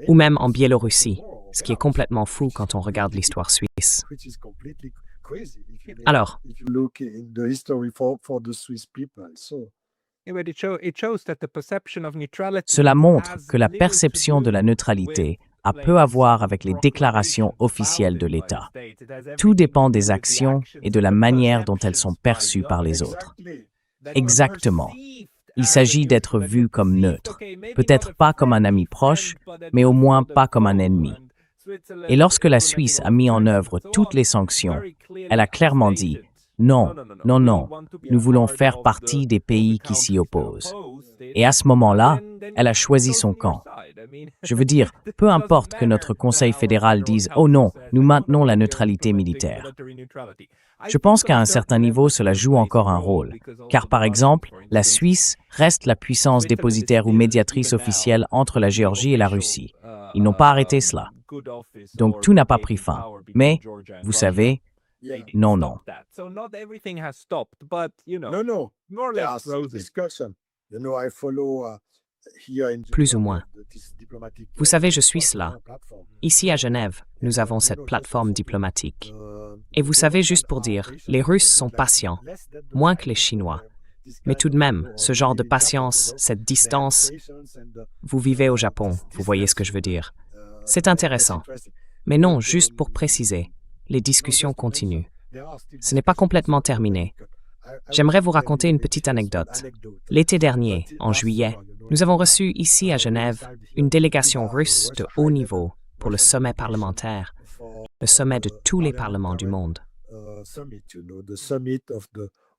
Ou même en Biélorussie, ce qui est complètement fou quand on regarde l'histoire suisse. » Alors, cela montre que la perception de la neutralité a peu à voir avec les déclarations officielles de l'État. Tout dépend des actions et de la manière dont elles sont perçues par les autres. Exactement. Il s'agit d'être vu comme neutre. Peut-être pas comme un ami proche, mais au moins pas comme un ennemi. Et lorsque la Suisse a mis en œuvre toutes les sanctions, elle a clairement dit « Non, non, non, nous voulons faire partie des pays qui s'y opposent ». Et à ce moment-là, elle a choisi son camp. Je veux dire, peu importe que notre Conseil fédéral dise « Oh non, nous maintenons la neutralité militaire ». Je pense qu'à un certain niveau, cela joue encore un rôle, car par exemple, la Suisse reste la puissance dépositaire ou médiatrice officielle entre la Géorgie et la Russie. Ils n'ont pas arrêté cela. Donc tout n'a pas pris fin. Mais, vous savez, non, non. No, no. There's discussion. You know, I follow here in Plus ou moins. this diplomatic, Vous savez, je suis cela. platform. Ici à Genève, nous avons cette plateforme diplomatique. Et vous savez, juste pour dire, les Russes sont patients, moins que les Chinois. Mais tout de même, ce genre de patience, cette distance, vous vivez au Japon, vous voyez ce que je veux dire. C'est intéressant. Mais non, juste pour préciser, les discussions continuent. Ce n'est pas complètement terminé. J'aimerais vous raconter une petite anecdote. L'été dernier, en juillet, nous avons reçu ici à Genève une délégation russe de haut niveau pour le sommet parlementaire, le sommet de tous les parlements du monde. Summit, you know, the summit of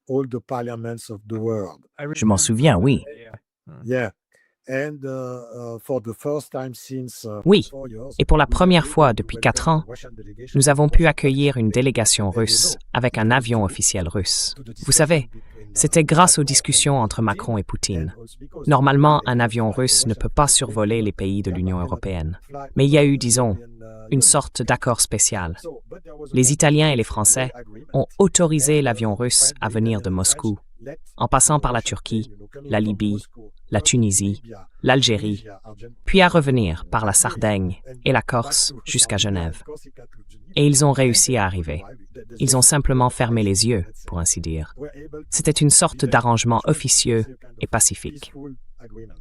all the parliaments of the world. Je m'en souviens, oui. Yeah. And for the first time since Oui, 4 years, et pour la première fois depuis 4 ans, nous avons pu accueillir une délégation russe avec un avion officiel russe. Vous savez, c'était grâce aux discussions entre Macron et Poutine. Normalement, un avion russe ne peut pas survoler les pays de l'Union européenne. Mais il y a eu, disons, une sorte d'accord spécial. Les Italiens et les Français ont autorisé l'avion russe à venir de Moscou, en passant par la Turquie, la Libye, la Tunisie, l'Algérie, puis à revenir par la Sardaigne et la Corse jusqu'à Genève. Et ils ont réussi à arriver. Ils ont simplement fermé les yeux, pour ainsi dire. C'était une sorte d'arrangement officieux et pacifique.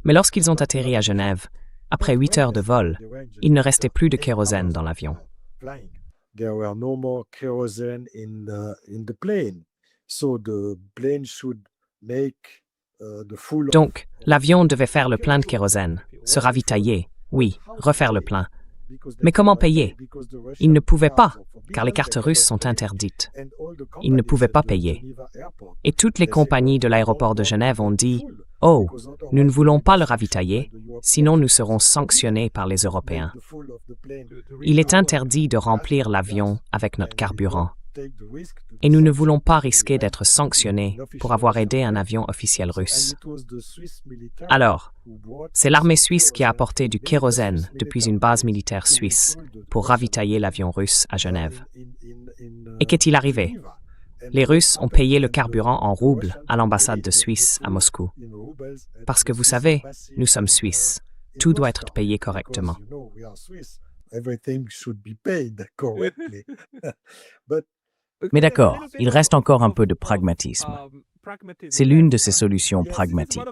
Mais lorsqu'ils ont atterri à Genève, après 8 heures de vol, il ne restait plus de kérosène dans l'avion. There were no more kerosene in the plane, so the plane should make the full. Donc, l'avion devait faire le plein de kérosène, se ravitailler, oui, refaire le plein. Mais comment payer? Ils ne pouvaient pas, car les cartes russes sont interdites. Ils ne pouvaient pas payer. Et toutes les compagnies de l'aéroport de Genève ont dit « Oh, nous ne voulons pas le ravitailler, sinon nous serons sanctionnés par les Européens. Il est interdit de remplir l'avion avec notre carburant. Et nous ne voulons pas risquer d'être sanctionnés pour avoir aidé un avion officiel russe. » Alors, c'est l'armée suisse qui a apporté du kérosène depuis une base militaire suisse pour ravitailler l'avion russe à Genève. Et qu'est-il arrivé? Les Russes ont payé le carburant en roubles à l'ambassade de Suisse à Moscou. Parce que vous savez, nous sommes Suisses. Tout doit être payé correctement. Everything should be paid correctly. But Mais d'accord, il reste encore un peu de pragmatisme. C'est l'une de ces solutions pragmatiques.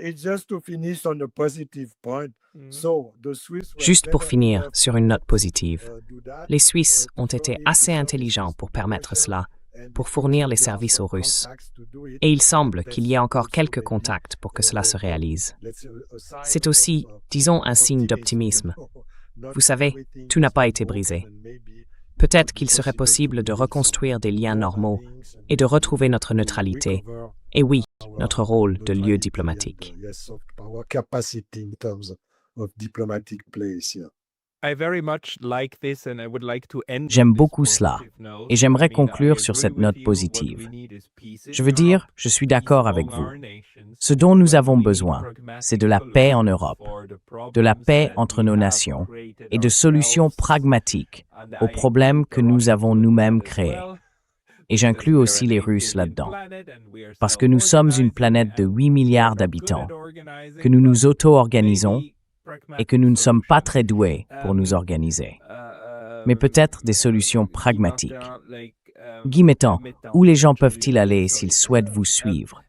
it's just to finish on a positive point. So the Swiss were Juste pour clever finir enough sur une note positive, to do that. les Suisses ont été assez intelligents pour permettre cela, pour fournir les services aux Russes. Et il semble qu'il y ait encore quelques contacts pour que cela se réalise. C'est aussi, disons, un signe d'optimisme. Vous savez, tout n'a pas été brisé. Peut-être qu'il serait possible de reconstruire des liens normaux et de retrouver notre neutralité. Et oui, notre rôle de lieu diplomatique. Our capacity in terms of diplomatic place, yeah. J'aime beaucoup cela, et j'aimerais conclure sur cette note positive. Je veux dire, je suis d'accord avec vous. Ce dont nous avons besoin, c'est de la paix en Europe, de la paix entre nos nations et de solutions pragmatiques aux problèmes que nous avons nous-mêmes créés. Et j'inclus aussi les Russes là-dedans. Parce que nous sommes une planète de 8 milliards d'habitants, que nous nous auto-organisons et que nous ne sommes pas très doués pour nous organiser. Mais peut-être des solutions pragmatiques. Guy Mettan, où les gens peuvent-ils aller s'ils souhaitent vous suivre?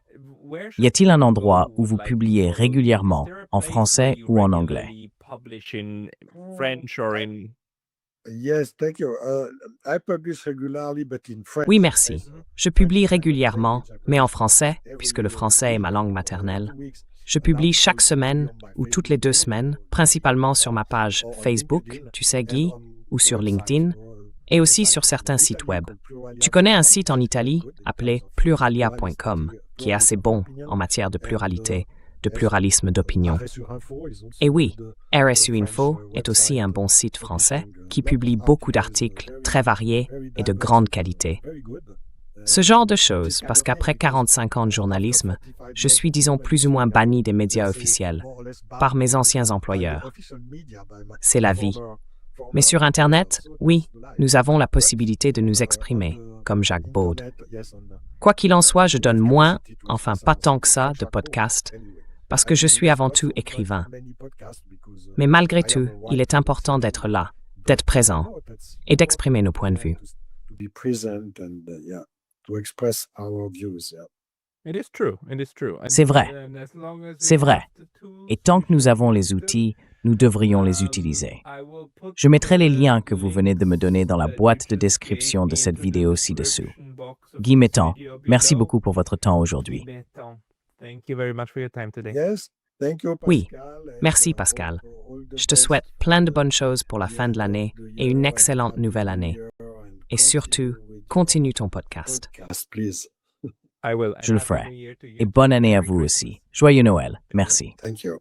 Y a-t-il un endroit où vous publiez régulièrement, en français ou en anglais? Yes, thank you. I publish regularly, but in French. Oui, merci. Je publie régulièrement, mais en français, puisque le français est ma langue maternelle. Je publie chaque semaine ou toutes les 2 semaines, principalement sur ma page Facebook, tu sais Guy, ou sur LinkedIn, et aussi sur certains sites web. Tu connais un site en Italie appelé pluralia.com, qui est assez bon en matière de pluralité, de pluralisme d'opinion. Et oui, RSU Info est aussi un bon site français qui publie beaucoup d'articles très variés et de grande qualité. Ce genre de choses, parce qu'après 45 ans de journalisme, je suis, disons, plus ou moins banni des médias officiels par mes anciens employeurs. C'est la vie. Mais sur Internet, oui, nous avons la possibilité de nous exprimer, comme Jacques Baud. Quoi qu'il en soit, je donne moins, enfin pas tant que ça, de podcasts, parce que je suis avant tout écrivain. Mais malgré tout, il est important d'être là, d'être présent et d'exprimer nos points de vue. C'est vrai. C'est vrai. Et tant que nous avons les outils, nous devrions les utiliser. Je mettrai les liens que vous venez de me donner dans la boîte de description de cette vidéo ci-dessous. Guy Mettan, merci beaucoup pour votre temps aujourd'hui. Oui, merci Pascal. Je te souhaite plein de bonnes choses pour la fin de l'année et une excellente nouvelle année. Et surtout, continue ton podcast. Je le ferai. Et bonne année à vous aussi. Joyeux Noël. Merci. Thank you.